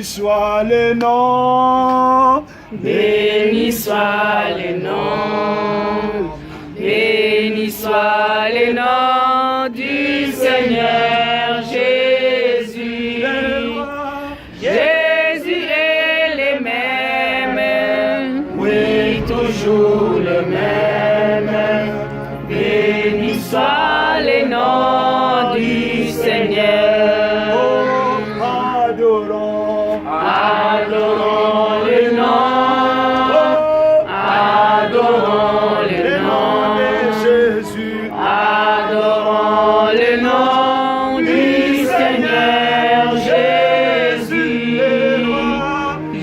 soit le nom, béni soit le nom, béni soit le nom du Seigneur Jésus. Jésus est le même, oui, toujours le même. Béni soit le nom du Seigneur. Adorons, Adorons le nom, adorons le nom de Jésus. Adorons le nom du Seigneur Jésus.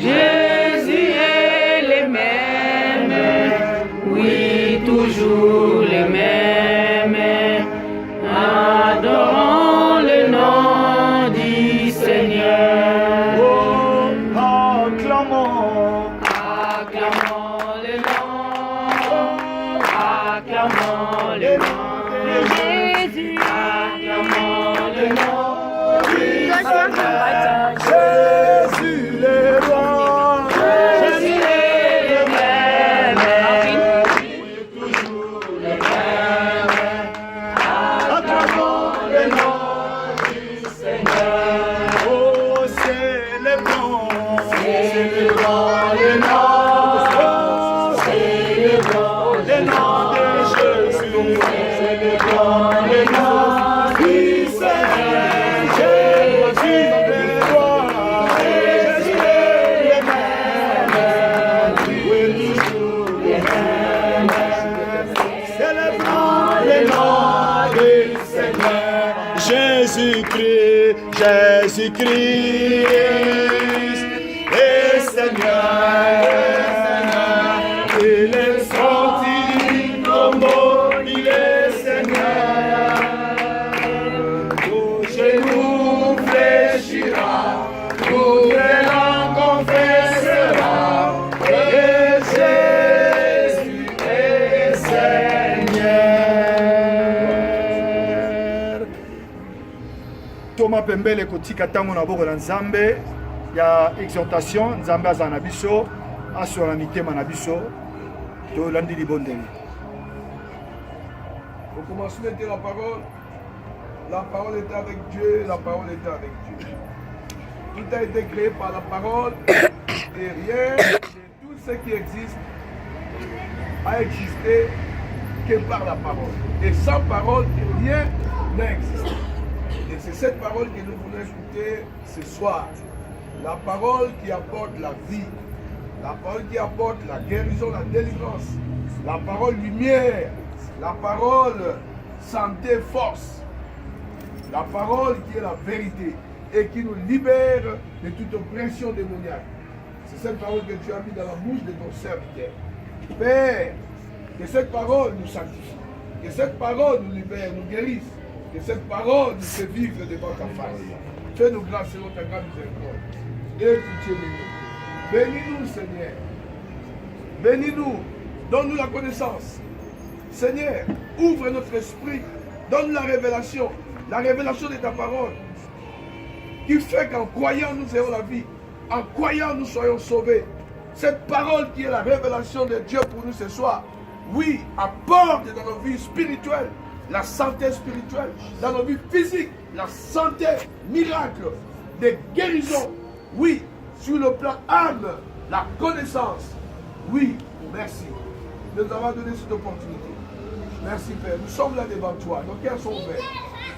Jésus est le même, oui, toujours le même. Adorons le nom du Seigneur. Acclamons, Acclamons le nom, acclamons le nom de Jésus, acclamons le nom du Seigneur. Jésus le roi. Jésus est le même, toujours le même. Acclamons le nom du Seigneur. Oh, célébrons, Célébrons le nom, célébrons le nom de Jésus. célébrons le nom du Seigneur Jésus le roi. Jésus est le même, oui, toujours le même. Célébrons le nom du Seigneur. Jésus-Christ, Jésus-Christ est Seigneur. Il est sorti comme il est Seigneur. Tout genou fléchira, toute langue confessera que Jésus est Seigneur. Thomas Pembele kotika tango na boko na Nzambe ya exhortation Nzambe aza na biso asura mitema na biso to landi libondeli. Au commencement était la parole était avec Dieu, la parole était avec Dieu. Tout a été créé par la parole et rien de tout ce qui existe a existé que par la parole. Et sans parole, rien n'a existé. Et c'est cette parole que nous voulons écouter ce soir. La parole qui apporte la vie, la parole qui apporte la guérison, la délivrance, la parole lumière, la parole santé, force, la parole qui est la vérité et qui nous libère de toute oppression démoniaque. C'est cette parole que tu as mis dans la bouche de ton serviteur. Père, que cette parole nous sanctifie, que cette parole nous libère, nous guérisse, que cette parole nous fait vivre devant ta face. Fais-nous grâce selon ta grande miséricorde. Et pitié de nous. Bénis-nous, Seigneur. Bénis-nous. Donne-nous la connaissance. Seigneur, ouvre notre esprit. Donne la révélation de ta parole. Qui fait qu'en croyant, nous ayons la vie. En croyant, nous soyons sauvés. Cette parole qui est la révélation de Dieu pour nous ce soir. Oui, apporte dans nos vies spirituelles la santé spirituelle, dans nos vies physiques, la santé, miracle, des guérisons. Oui, sur le plan âme, la connaissance. Oui, merci. Nous avons donné cette opportunité. Merci Père. Nous sommes là devant toi. Nos cœurs sont ouverts.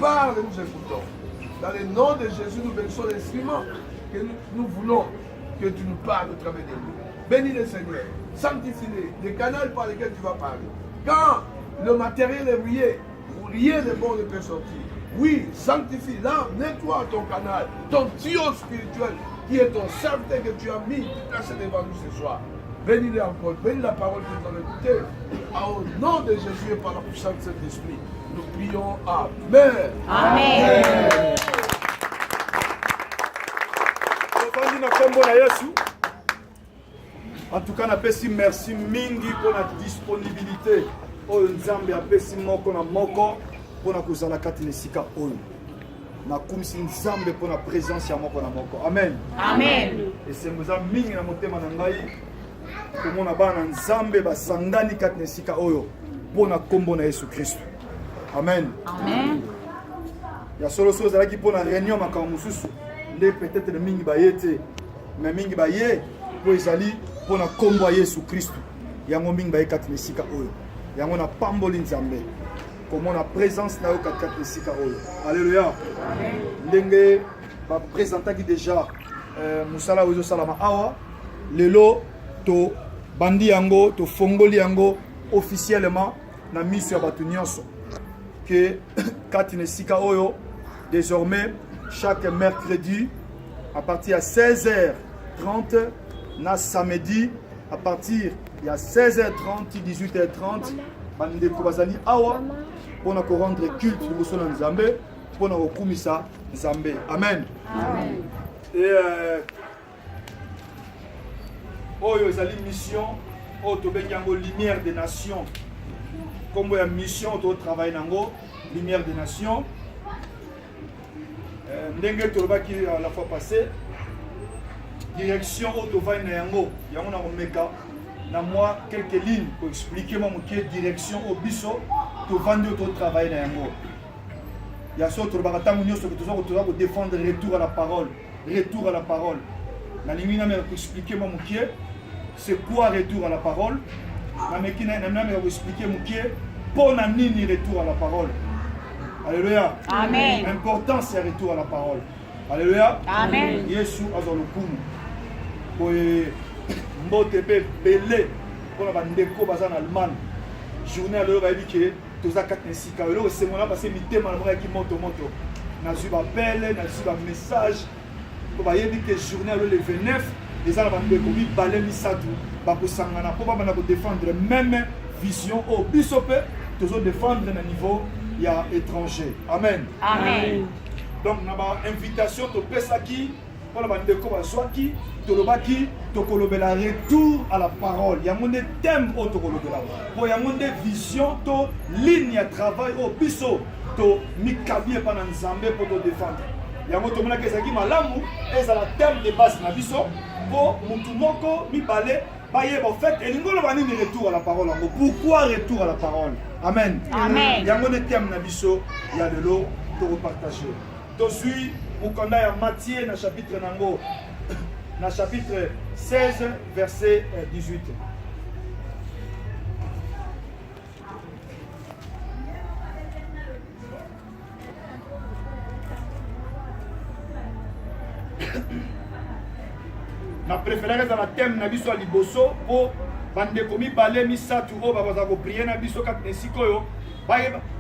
Parle et nous écoutons. Dans le nom de Jésus, nous bénissons l'instrument que nous voulons que tu nous parles au travers de nous. Bénis le Seigneur. Sanctifie-les. Les canaux par lesquels tu vas parler. Quand le matériel est rouillé, rien de bon ne peut sortir. Oui, sanctifie. Là, nettoie ton canal, ton tuyau spirituel qui est ton serviteur que tu as mis placé devant nous ce soir. Bénis-les encore. Bénis la parole que nous allons écouter. Au nom de Jésus et par la puissance de Saint-Esprit, nous prions. Amen. Amen. En tout cas, napesi merci mingi pour la disponibilité. Oyo Nzambe apesi moko na moko pour na kozala kati na sika oyo. nakumisi nzambe pour la présence ya moko na moko. Amen. Amen. Et c'est nous mingi na motema na ngai komona bana nzambe basangani kati na esika oyo mpona kombo na Yesu Kristo. Amen. Amen. Ya solo so ezalaki mpona réunion makambo mosusu nde peut-être mingi baye te, mais mingi baye po ezali mpona kombo ya Yesu Kristo. Yango mingi baye kati na esika oyo, yango na pamboli nzambe komona présence na yo kati na esika oyo. Alléluia. Ndenge baprésentaki déjà mosala oyo ezosalama awa lelo to bandi yango to fongoli yango officiellement na miso ya bato nyonso que kati na esika oyo désormais chaque mercredi à partir de 16h30 na samedi à partir de 16h30 18h30 bandeko bazali awa pona ko rendre culte liboso na Nzambe pona kokumisa Nzambe. Amen. Amen. Et oyo ezali mission oyo tobengi yango lumière des nations. Comme ya mission to travail nango lumière des nations. Ndenge tolobaki la fois passée direction oyo tovai na yango yango na komeka na moi quelques lignes pour expliquer moi mokie direction au biso tovandi to travail na yango. Ya so tolobaka tango nyonso toza ko défendre retour à la parole. Retour à la parole. Na limina me expliquer moi mokie c'est quoi retour à la parole. Na mekina na me expliquer mokie pona nini retour à la parole. Alléluia. Amen. L'important c'est retour à la parole. Alléluia. Amen. Yesu azolukumu. Boye mbote pe belé pona bandeko baza na Allemagne. Journée alors ba biki toza katne sika lo c'est mona parce mitema na ki moto na zuba belle na zuba message ko ba yebi que journée alors le 29 les ala bandeko bi balé misatu ba ko sangana po ba na ko défendre même vision au bisope tozo défendre na niveau ya étranger. Amen. Amen. Donc na ba invitation to pesaki pour la bandeko ba swaki to lobaki to kolobela retour à la parole. Ya monde thème au to kolobela. Pour ya monde vision to ligne à travail au biso to mikabie pa na Nzambe pour to défendre. Ya moto mona kezaki malamu eza la thème de base na biso pour mutu moko mi balé baye en fait et ngolo bani ni retour à la parole. Pourquoi retour à la parole? Amen. Amen. Ya monde thème na biso ya de l'eau to repartager. To suis Mukanda ya Matthieu na chapitre nango na chapitre 16 verset 18. Na préféré dans la thème na biso liboso po bande komi balé misatu o baza ko prier na biso kat esikoyo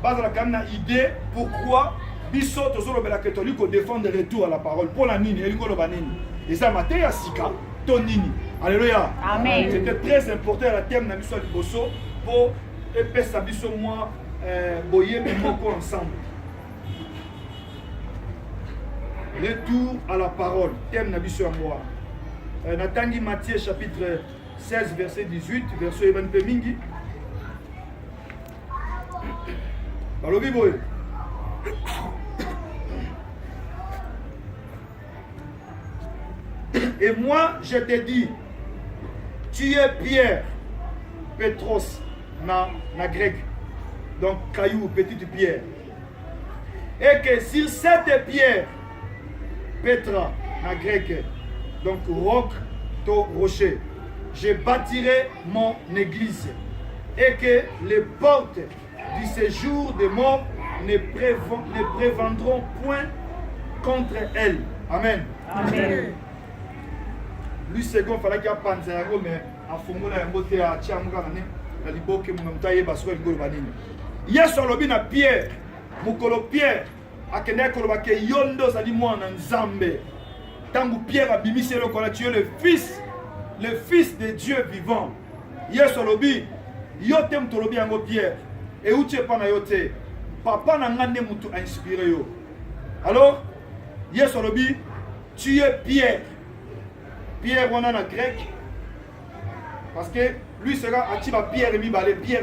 bazala kana idée pourquoi biso tozolobela catholique défendre retour à la parole pour la nini elingo loba nini eza mateya sika to nini. Alléluia. Amen. C'était très important la thème na biso liboso pour epesa biso moi boye moko ensemble. Retour à la parole thème na biso moi. Natangi Matthieu chapitre 16 verset 18 verset Evan Pemingi. Balobi boy. Et moi je te dis, tu es Pierre, Petros na grec, donc caillou, petite pierre. Et que sur cette pierre, Petra na grec, donc roc, to rocher, je bâtirai mon église et que les portes du séjour des morts ne prévendront point contre elle. Amen. Amen. Lui second fallait qu'il y a panza yango mais en fongola yango te a tiamuka na liboke mo mtaye baso ngolo banini. Yesu alobi na Pierre, mukolo Pierre akende koloba ke yondo zali mwana Nzambe. Tangu Pierre a bimisi le kola tu es le fils de Dieu vivant. Yesu alobi yote mtolobi yango Pierre et uche pa na yote. Papa na ngande mutu a inspiré yo. Alors Yesu alobi tu es Pierre. Pierre on a en grec parce que lui sera atiba Pierre mi balé Pierre.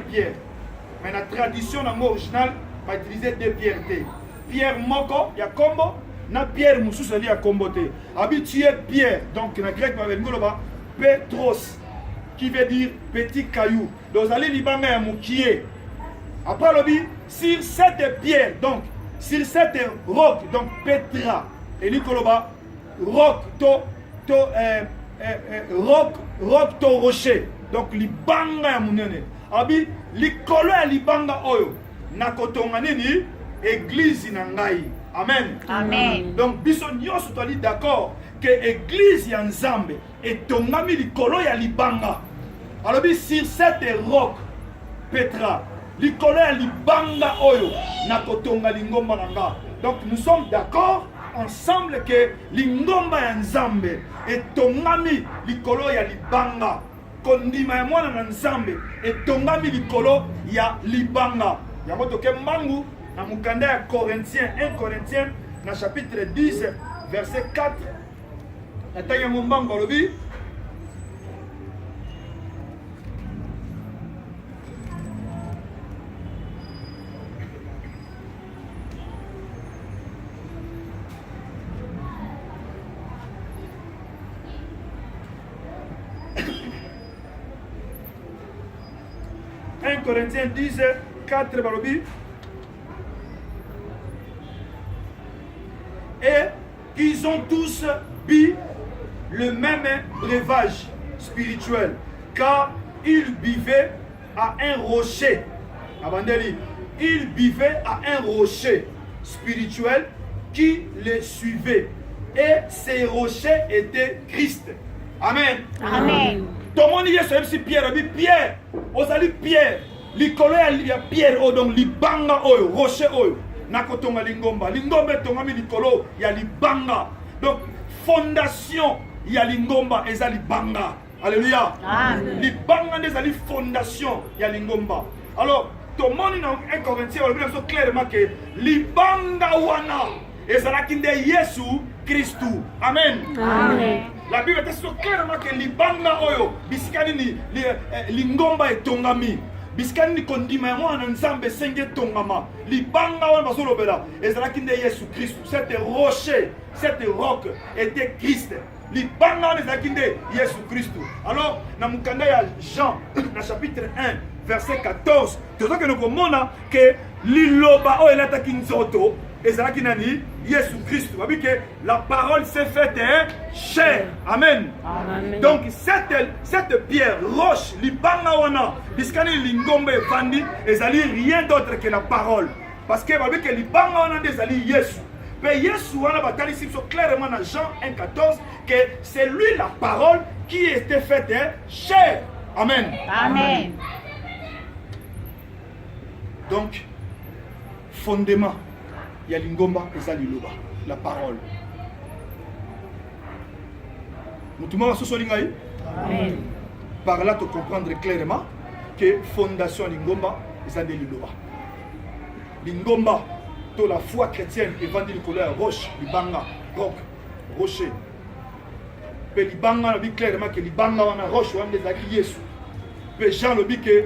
Mais la tradition originale va utiliser deux pierres. Pierre moko ya kombo na Pierre mususu ali ya kombo te. Abi tu es Pierre, donc na grec ma ngoloba Petros qui veut dire petit caillou. Donc allez libanga ya mukie. Après lobi sur cette pierre, donc sur cette roc, donc Petra et Nikoloba roc to rocher. Donc libanga ya munene. Abi likolo ya libanga oyo nakotonga nini église na ngai. Amen. Amen. Donc biso nyonso toli d'accord que église ya Nzambe etongami likolo ya libanga. Alors sur cette roc Petra likolo ya libanga oyo nakotonga lingomba nanga. Donc nous sommes d'accord ensemble que lingomba ya Nzambe etongami likolo ya libanga. Kondima ya mwana na Nzambe etongami likolo ya libanga. Yango toke mbangu na mukanda ya Corinthiens, 1 Corinthiens na chapitre 10 verset 4. Natanya mbangu alobi Corinthiens 10, 4, Balobi. Et ils ont tous bu le même breuvage spirituel, car ils buvaient à un rocher. Abandeli, ils buvaient à un rocher spirituel qui les suivait. Et ces rochers étaient Christ. Amen. Amen. Tout le monde dit Pierre, Pierre, osali Pierre. Likolo ya Pierre o donc libanga oyo rocher oyo nakotonga lingomba tongami likolo ya libanga. Donc fondation ya lingomba eza libanga. Alléluia. Amen. Libanga ezali fondation ya lingomba. Alors tout le monde dans 1 Corinthiens on dit clairement que libanga wana ezalaki nde Yesu Christu. Amen. Amen. La Bible est clairement que libanga oyo bisikani ni lingomba etongami. Biskani kondima ya mwana Nzambe senge tongama libanga wana bazolobela ezalaki nde Yesu Christ. Cette rocher, cette roc était Christ. Libanga wana ezalaki nde Yesu Christ. Alors na mukanda ya Jean na chapitre 1 verset 14 tozoke nokomona que liloba oyo elataki nzoto ezalaki nani Yesu Christ. Babi que la parole s'est faite chair. Amen. Amen. Donc cette pierre roche libanga wana biskani lingombe vandi ezali rien d'autre que la parole. Parce que babi que libanga wana ezali Yesu. Mais Yesu wana batalisi so clairement dans Jean 1:14 que c'est lui la parole qui était faite chair. Amen. Amen. Donc fondement ya lingomba ezali loba la parole. Mutuma sosolingai. Amen. Par là tu comprendre clairement que fondation lingomba ezali loba. Lingomba to la foi chrétienne évangile couleur roche libanga roc rocher. Pe libanga na bi clairement que libanga wana roche wana ezali Yesu. Pe Jean le bi que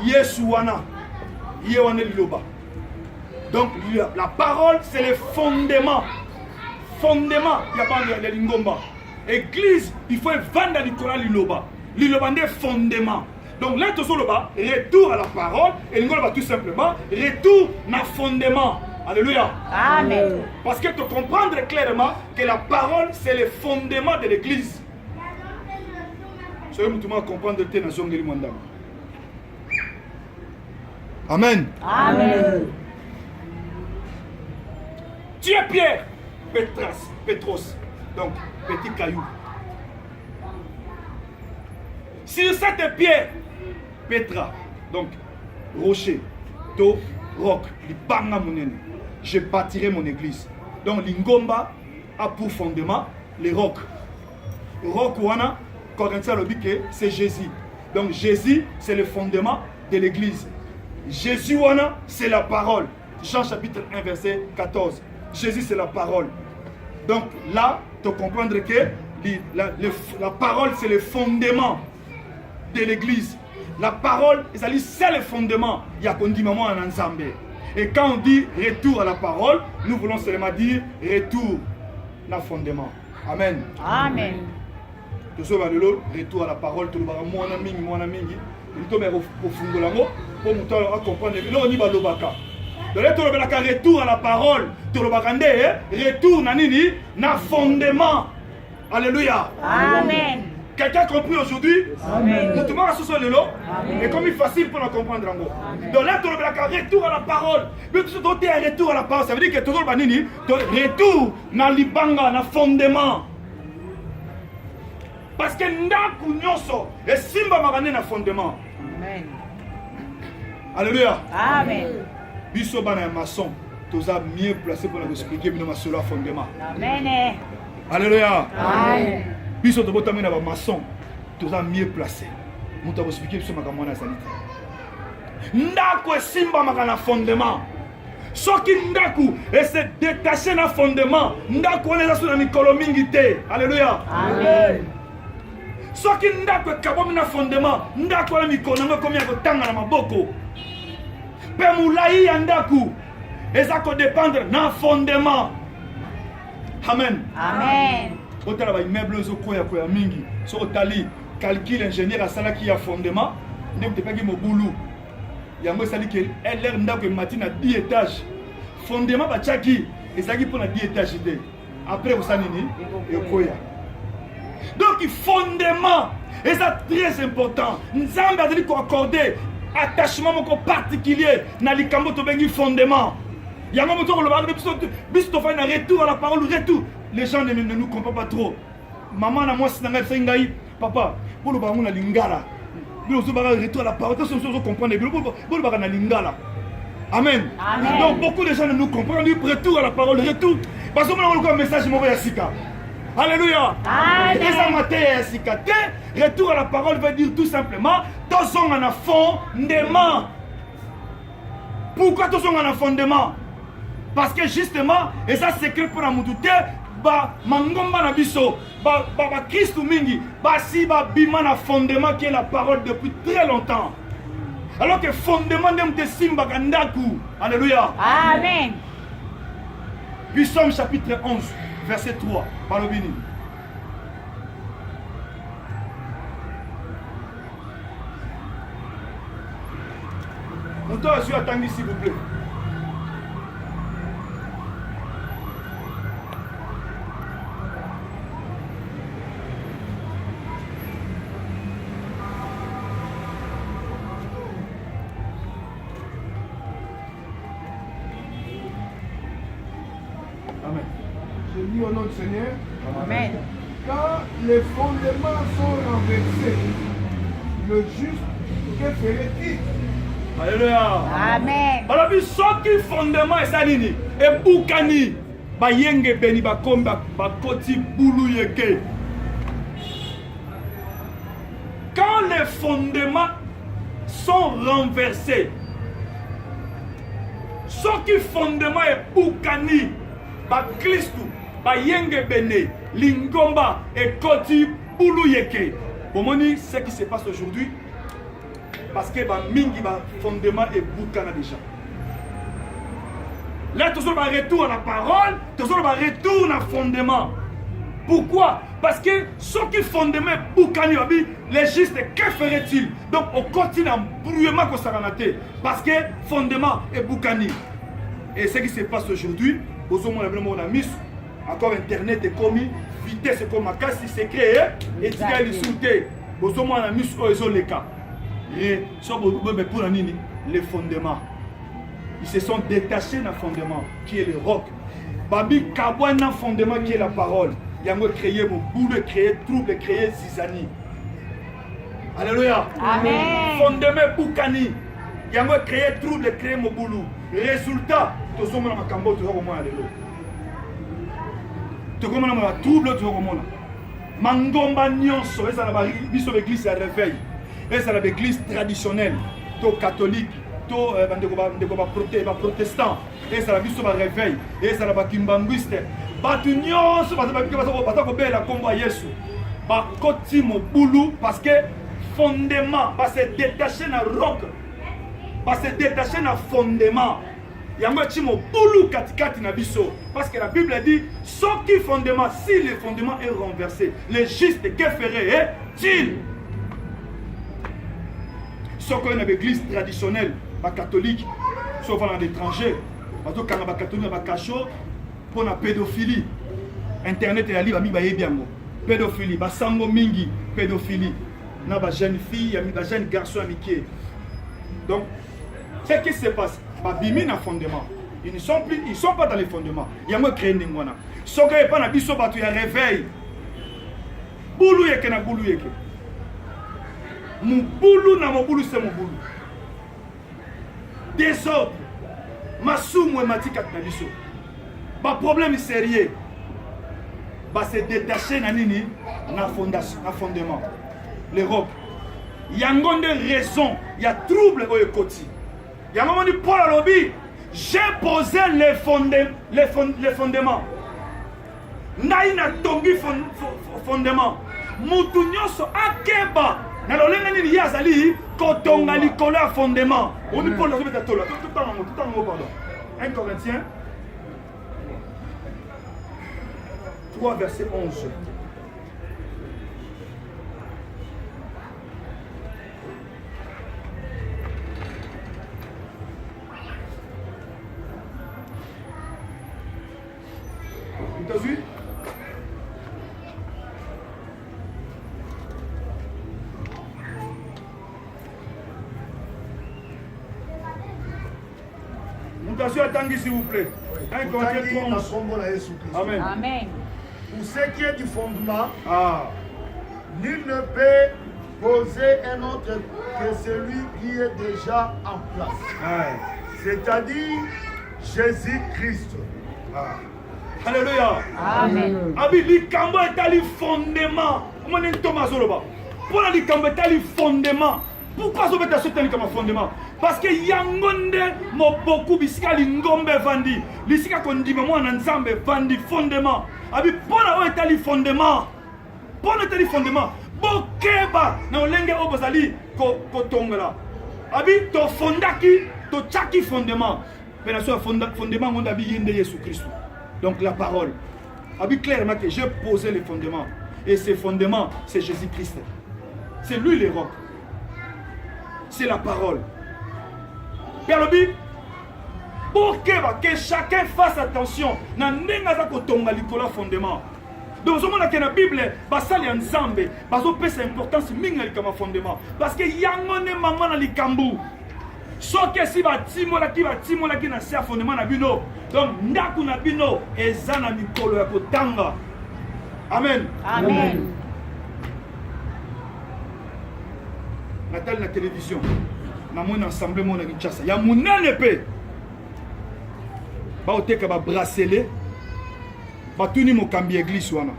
Yesu wana ye wana liloba. Donc la parole c'est le fondement. Fondement, il n'y a pas de lingomba. Église, il faut vendre l'ikola liloba. Liloba est fondement. Donc là, tout ça, retour à la parole. Et liloba tout simplement, retour à fondement. Alléluia. Amen. Parce que tu comprends clairement que la parole c'est le fondement de l'église. Soyez tout le monde comprendre que tu es dans Amen. Amen. Tu es Pierre, Petros, donc petit caillou. Sur cette pierre, Petra, donc rocher, to, roc, libanga monene, je bâtirai mon église. Donc l'ingomba a pour fondement les rocs. Roc wana, Corinthiens le dit que c'est Jésus. Donc Jésus, c'est le fondement de l'église. Jésus wana, c'est la parole. Jean chapitre 1 verset 14. Jésus c'est la parole. Donc là, tu comprends que la parole c'est le fondement de l'église. La parole, c'est le fondement. Il y a qu'on dit maman en ensemble. Et quand on dit retour à la parole, nous voulons seulement dire retour à fondement. Amen. Amen. Tout ça va de l'autre, retour à la parole, tout le monde, mon ami, nous sommes au fond de l'amour, pour nous comprendre. Nous, on y va l'obaka. Donc, retour à la parole, tout le monde, retour na fondement. Alléluia. Amen. Quelqu'un a compris aujourd'hui? Amen. Nous tout le monde a ce lelo. Et comme il est facile pour nous comprendre. Donc là, retour à la parole. Mais tout ce qui est retour à la parole, ça veut dire que tout le monde retour na libanga, na fondement. Parce que ndaku nyonso et simba magane na fondement. Amen. Alléluia. Amen. Biso bana maçon, tous a mieux placé pour nous expliquer bien ma sur fondement. Amen. Alléluia. Amen. Biso to botami na ba maçon, tous a mieux placé. Nous t'avons expliqué sur ma gamona sanité. Ndaku simba magana fondement. Soki ndaku et se détacher na fondement, ndaku on est sur la mikolo mingi te. Alléluia. Amen. Soki ndako ekabomi na fondement, ndako wana mikolo nango ekomi ya kotanga na maboko. Mpe molai ya ndako eza kodépendre na fondement. Amen. Amen. Otala ba immeuble ezokoya koya mingi. So otali calcul ingénieur asalaki ya fondement, nde mutepaki mobulu. Yango esali ke LR ndako emati na 10 étages. Fondement batiaki ezalaki mpo na 10 étages te. Après osali nini? Ekoya. Donc, fondement, et ça très important. Nous avons accordé attachement particulier dans les camps de fondement. Il y a un moment où on va retour à la parole, retour. Les gens ne nous comprennent pas trop. Maman, moi, c'est papa, pour le baron, on a lingala. Nous avons retour à la parole, nous avons compris. Pour le baron, on a lingala. Amen. Amen. Donc, beaucoup de gens ne nous comprennent pas. Retour à la parole, retour. Parce que nous avons un message, je vais Sika. Alléluia. Retour à la parole veut dire tout simplement tous ont un fondement. Pourquoi tous ont un fondement? Parce que justement, et ça c'est secret pour la moutouté, mangomba na biso, Christ mingi, si bima na fondement qui est la parole depuis très longtemps. Alors que fondement de simba kandaku. Alléluia. Amen. Puis Psaume chapitre 11. Verset 3, par le béni. On doit aussi attendre s'il vous plaît. Amen. Je lis au nom du Seigneur. Amen. Quand les fondements sont renversés, le juste, que ferait-il? Alléluia. Amen. Alors, ce qui fondement est salini. Et boukani. Bayenge beni bakomba bakoti boulou yeke. Quand les fondements sont renversés, ce qui fondement est boukani. Ba Christou, ba yenge bene, lingomba et koti boulou yeke. Bon, ce qui se passe aujourd'hui, parce que ba mingi ba fondement et boukana déjà. Là, tout le monde retourne à la parole, tout le monde retourne à fondement. Pourquoi? Parce que ce qui fondement est boukani, les justes, que ferait-il? Donc, on continue à brûlement qu'on s'arrête. Parce que fondement est boukani. Et ce qui se passe aujourd'hui, encore internet est commis, vitesse est comme si c'est créé, et tu as les sauté. Aux hommes, on a mis sur les cas. Et pour les fondements. Ils se sont détachés d'un fondement qui est le roc. Babi Kabouan d'un fondement qui est la parole. Il y a créé mon boulot, créé trouble, créé zizani. Alléluia. Amen. Fondement Boukani. Il y a créé trouble, créé mon boulot. Résultat, tout le monde a cambo, tout le monde a l'élo. Tout le monde a trouble, tout le monde a. Mangomba nyonso, et ça va biso l'église à réveil. Et ça l'église traditionnelle, tout catholique, tout protestant. Et ça biso va réveil. Et ça va kimbanguiste. Batu nyonso, parce que bela combat Yesu. Ba koti mo boulou parce que fondement, parce que détaché na roc. Parce que détaché na fondement. yango ti mo bulu katikati na biso parce que la Bible dit soki fondement si le fondement est renversé le juste que ferait-il? Soko une église traditionnelle ba catholique souvent dans l'étranger bato kanga ba catholique ba cacho pour la pédophilie internet et la libre mi ba yebiango pédophilie ba sango mingi pédophilie na ba jeune fille ba jeune garçon amitié. Donc ce qui se passe ba bimi na fondement ils sont pas dans les fondements yango créé ndingwana soko e pa na biso bato ya réveil bulu yeke na bulu yeke mubulu na mobulu c'est mobulu désordre masumu et matika na biso ba problème sérieux ba se détacher na nini na fondation na fondement l'Europe yango de raison il y a trouble au ekoti yango moni Paul alobi j'ai posé les fondements nai na tongi fondement mutu nyonso akeba na lolenga nini yazali kotonga likolo ya fondement oni Paul azobeta tola tout temps pardon 1 Corinthiens 3 verset 11. T'as vu? Mutation attendez s'il vous plaît. 1 Corinthiens 11. Amen. Amen. Pour ce qui est du fondement, Ah. nul ne peut poser un autre que celui qui est déjà en place. Ouais. C'est-à-dire Jésus-Christ. Ah. Alléluia. Amen. Abi likambo etali fondement. Omoni Thomas Zoloba. Pour la likambo etali fondement. Pourquoi ça veut dire comme fondement? Parce que yangonde moboku bisika lingombe vandi. Lisika kondima mwana nzambe vandi fondement. Abi pour la etali fondement. Pour la etali fondement. Bokeba na olenge obozali ko tongela. Abi to fondaki to chaki fondement. Mais la fondement on a bien de Jésus Christ. Donc la parole. Abi clairement que j'ai posé les fondements. Et ces fondements, c'est Jésus-Christ. C'est lui le roc. C'est la parole. Père Lobi, pour que chacun fasse attention, na nengaza kotonga likola fondement. Donc ce moment que la Bible, basali ensemble, baso pesa importance minga likama fondement parce que yangone mama na likambu. Soke si batimola ki na sia fondement na bino. Donc ndaku na bino eza na mikolo ya kotanga. Amen. Amen. Nathalie na télévision. Na mon ensemble mon Kinshasa. Ya munene pe. Ba oteka ba bracelet. Ba tuni mo kambi église wana.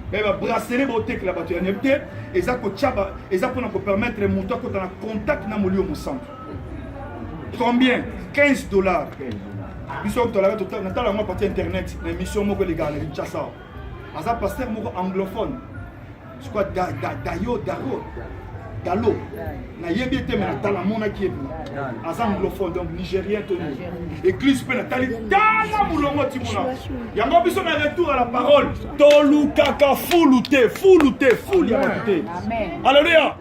Ba bracelet ba oteka la batu ya nebte eza ko tchaba eza pour nous permettre monter ko dans contact na molio mo centre. Combien? $15. Biso to la total na tala mo partie internet na émission moko les gars Kinshasa. Aza pasteur moko anglophone. Je crois Dalo. Na yebi te mais na tala mona qui est aza anglophone donc nigérien tenu. Église pe na tali tala mulongo timuna. Yango biso na retour à la parole. Tolu kaka foulute ya bakute. Amen. Alléluia.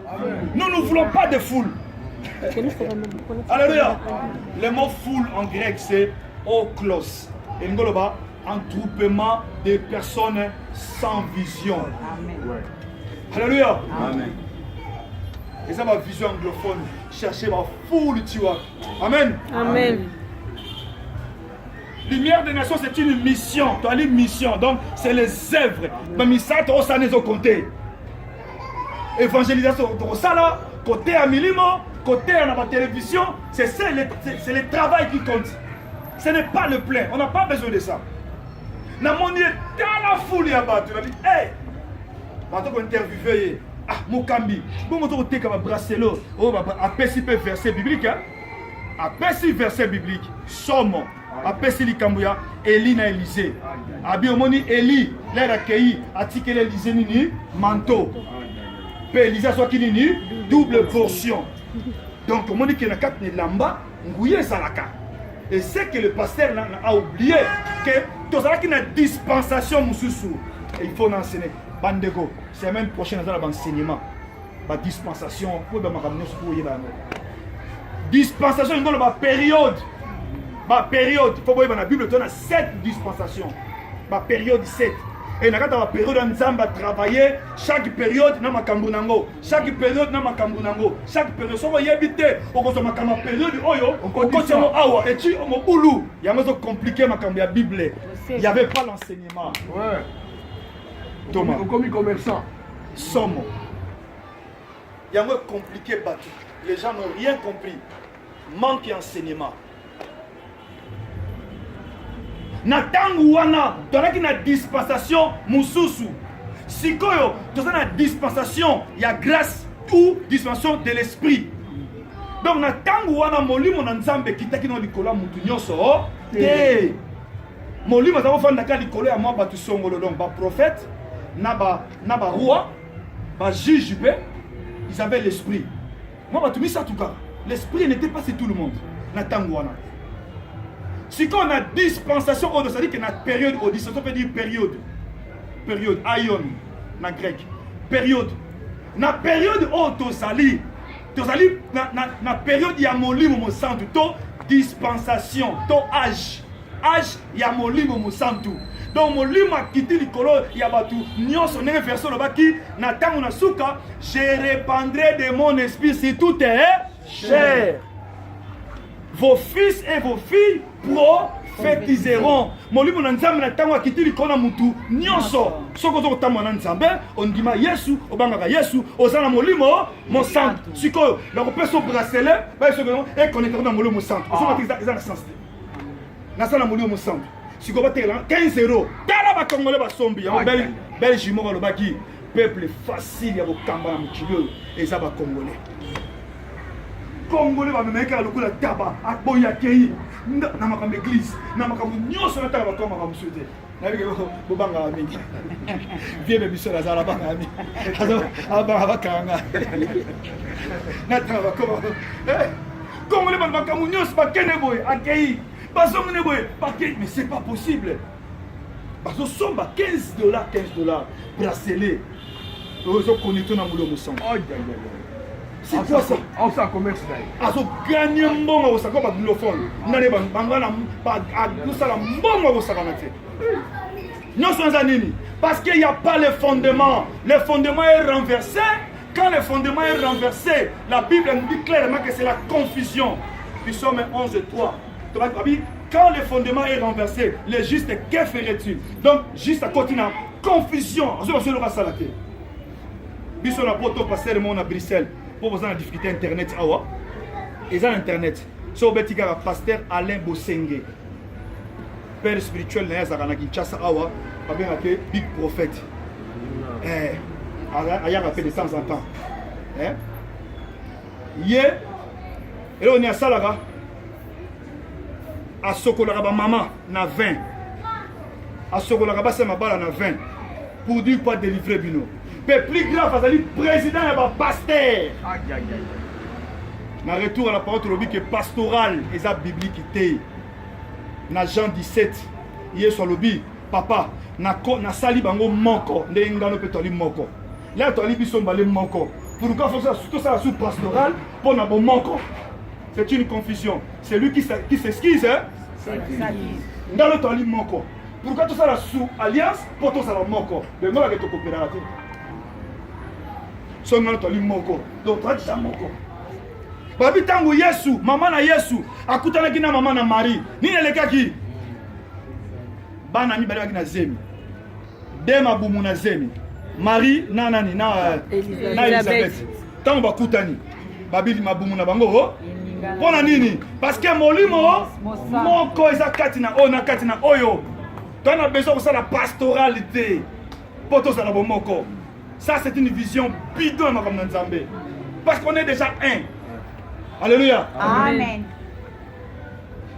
Nous ne voulons pas de foule. Alléluia. Le mot foule en grec c'est oklos. Et ngoloba entroupement de personnes sans vision. Amen. Alléluia. Amen. Et ça ma vision anglophone. Chercher ma foule, tu vois. Amen. Amen. Lumière des nations, c'est une mission. Tu as une mission. Donc, c'est les œuvres. Mais ça, tu as les compter. Évangélisation, tu as ça côté à Milimo, côté à la télévision. C'est le travail qui compte. Ce n'est pas le plein. On n'a pas besoin de ça. Dans mon Dieu, dans la foule, il y a battu. Tu as dit, hey, tu as interviewé. Ah, Mokambi. Bon, tu as un bracelet. Oh, apesi verset biblique. Apesi verset biblique. Somme. Apesi Likambouya. Eli na Élysée. Abi omoni Eli. L'air accueilli. Atike l'Élysée nini. Manteau. Pe Élysée soit qui nini. Double portion. Donc, omoni qui na 4 ne lamba. Ngouye salaka. Et c'est que le pasteur a oublié que tout ça qui a une dispensation, il faut enseigner. Bandego, c'est la même prochaine dans l'enseignement. La dispensation, pour dispensation, il y a une période. La période, il faut voir dans la Bible, il y a 7 dispensations. La période 7. Et dans la période, on a travaillé. Chaque période, on a Kambunango. Chaque période, on a Kambunango. Chaque période, on a habité. On a une période, on a awa. Et tu, on a oulu. Il y a un compliqué, la Bible. Il n'y avait pas l'enseignement. Ouais. Thomas. Comme commerçant. Somme. Il y a un compliqué battu. Les gens n'ont rien compris. Manque d'enseignement. Natangu wana, tonaki na dispensation mususu. Sikoyo, tozana dispensation, il y a grâce ou dispensation de l'esprit. Donc natangu wana molimo na nzambe kitaki no likola mutu nyonso. Te. Molimo za ofanda ka likolo ya mwa batu songolo donc ba prophète, na ba roi, ba juge, ils avaient l'esprit. Moi batu misa tout cas. L'esprit n'était pas sur tout le monde. Natangu wana. Si on a dispensation, on dit que notre période, on peut dire période. Période, aion, en grec. Période. Na période, on tozali. Tozali, na période, il y a mon livre, mon sang, to dispensation, to âge. Âge, il y a mon livre, mon sang, tout. Donc, mon livre, qui dit le color, il y a tout. Nyon, son version, le baki, n'attend on a souka, je répandrai de mon esprit si tout est cher. Vos fils et vos filles prophétiseront. Molimo na nzambe na tango akitili kona mutu nyonso. Soko zo tamwa na nzambe, ondima Yesu, obanga Yesu, ozana molimo mo santo. Siko, la peso bracelet, ba soko e connecté na molimo santo. Ozo matiza na sens. Na sala molimo santo. Siko ba tela 15 €. Tala ba kongole ba sombi. Ya bel jimo ba lobaki. Peuple facile ya bokamba na mukilo eza ba congolais. Congolais va me mettre à l'eau taba, à Boyakei, dans ma église, dans ma communion sur la table comme ma souhaité. N'avez que Bobanga ami. Viens me bisous la zala banga ami. Aba kanga. Natava comment. Congolais va ma communion c'est pas keneboy, akei. Pas on neboy, pas mais c'est pas possible. Parce que somme à $15, $15 bracelet. Nous connectés dans mon sang. C'est quoi ça? On s'en commerce d'ailleurs. Azo gagné mbongo au sako ba bilophone. Nane bangana ba kusala mbongo au sako naté. Non sans anini parce qu'il n'y a pas le fondement. Le fondement est renversé. Quand le fondement est renversé, la Bible nous dit clairement que c'est la confusion. Psaume 11:3. Quand le fondement est renversé, le juste que ferait-il? Donc juste à côté na confusion. Je le rassalaté. Biso la poto passer le monde à Bruxelles. Pour vous en difficulté internet awa et ça internet so betika pasteur Alain Bosenge père spirituel na za kana Kinshasa awa ba bien que big prophète aya rappelle de temps en temps ye et on est à Salaga a sokolaka ba maman na 20 a sokolaka ba sema bala na 20 pour dire pas délivrer bino. Mais plus grave, c'est le président et le pasteur. Dans retour à la parole, on dit que pastoral et ça biblique. Dans Jean 17, hier sur le bi, papa, na sali bango moko, ne ngano petoli moko. Là, tu as dit que balé moko. Pourquoi faut ça tout ça sous pastoral pour na bon moko? C'est une confusion. C'est lui qui s'excuse, hein? Ngano toli moko. Pourquoi tout ça la sous alliance pour tout ça la moko? Le nom avec ton coopérateur. Son nom toli moko. Donc toi tu moko. Babi tangu Yesu, maman na Yesu, akutana kina maman na Marie. Ni eleka ki? Bana mi bali na zemi. Dema bumu na zemi. Marie na nani na Elisabeth. Tangu bakutani. Babi mabumu na bango. Pona nini? Parce que molimo moko eza katina ona katina oyo. On a besoin de ça la pastoralité. Pour tout ça la bomoko. Ça c'est une vision bidon comme Nzambe. Parce qu'on est déjà un. Alléluia. Amen.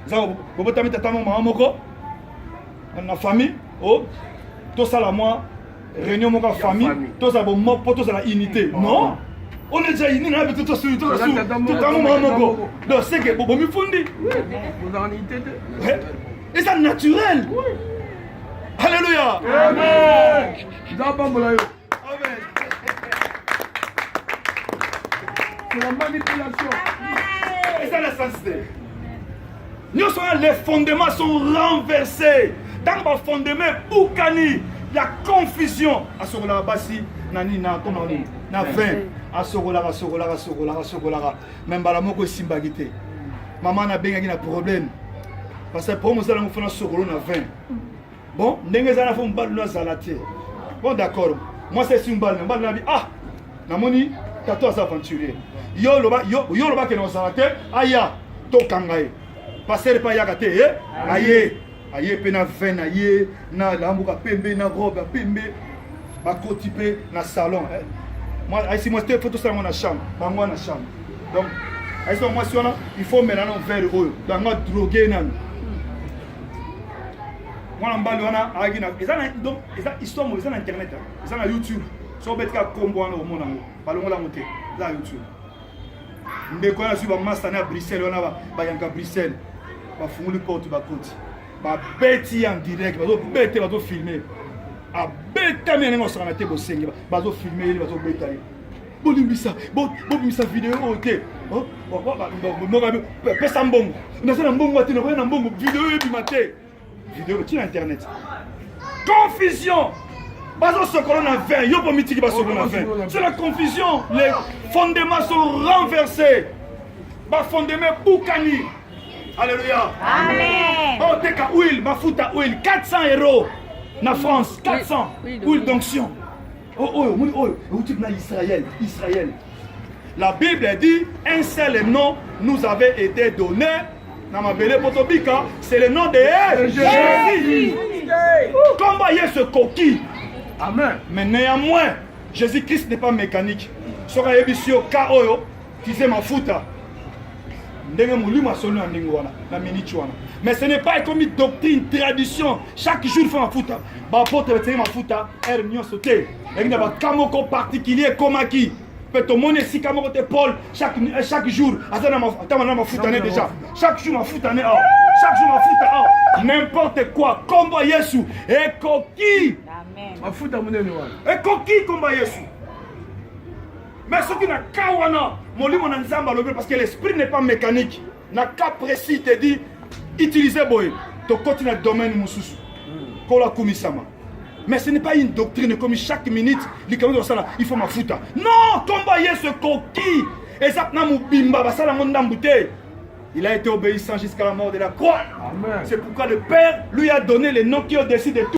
Zao bobo tamita tamo mamoko. Na famille, oh, tout ça la moi réunion mon famille, tout ça bon pour tout ça la unité. Non. On est déjà ici, on a tout ça, tout ça, tout ça, donc c'est que bon, me fondi. Et c'est naturel. Alléluia. Amen. Amen. C'est la manipulation. Et c'est la sensité. Les fondements sont renversés. Dans le fondement, Boukani, il y a confusion. À ce moment-là, Bassi, Nani, comment on dit, na 20. À ce moment-là, même Balamoko Simbagité. Maman n'a bien un problème. Parce que pour moi, nous allons faire ce rôle na 20. Bon, nous allons faire un bal de zalaté. Bon, d'accord. Moi, c'est une balle. Une balle, ah, Namoni, 14 aventuriers. Yo, le bas qui est dans zalaté, aya, tokangaye. Passer par Yagate, aïe, aïe, pena 20, aïe, na l'ambouka pembe, na robe, pembe, ma côté na salon. Moi, ici, moi, c'était photo ça dans la chambre, dans la chambre. Donc, ici, moi, si on a, il faut maintenant vers eux, dans la droguer, nan. Moi, en bas, on a, donc, ils sont sur Internet, ils sont sur YouTube, ils sont bêtes qu'à combo au monde, ballon la montée, là, YouTube. Mais quand on a su à Bruxelles, on a Bruxelles. On a fumé le porte, on a bêti en direct, on a bêti, on a filmé. On a bêti, on a filmé, on a bêti. Bon, il ça vidéo, ok. Pesa mbongo. On a fait un bon matin, on a fait un bon vidéo et puis matin. Vidéo sur Internet. Confusion. C'est la confusion. Les fondements sont renversés. Les fondements Boukani. Alléluia. Amen. Oh, t'es qu'à huile, ma foute à huile. 400 € en France. 400. Huile d'onction. Oh, type Israël. La Bible dit un seul nom nous avait été donné. C'est le nom de Jésus. Combatez ce coquille. Amen. Mais néanmoins, Jésus-Christ n'est pas mécanique. Sera ébissio K.O. qui c'est ma fouta. Mais ce n'est pas comme une doctrine, tradition. Chaque jour, il faut ma fouta. Ma fouta, elle n'y a sauté. Il y a un camoko particulier comme qui. Peut-être si Camoko te Paul, chaque jour, déjà. Chaque jour, ma fouta. Chaque jour, ma fouta. N'importe quoi, combat Yesu. Et coquille. Ma fout à mon ennemi. Et coquille combat Yesu. Mais ce qui n'a qu'à wana, parce que l'esprit n'est pas mécanique. N'a qu'à précis te dit, utilisez boy. Tu continues le domaine mususu. Kola kumisama. Mais ce n'est pas une doctrine comme chaque minute, il faut ma fouta. Non, combat Yesu coquille. Et ça n'a mubimba, basala mondambouté. Il a été obéissant jusqu'à la mort de la croix. C'est pourquoi le Père lui a donné les noms qui ont décidé de tout.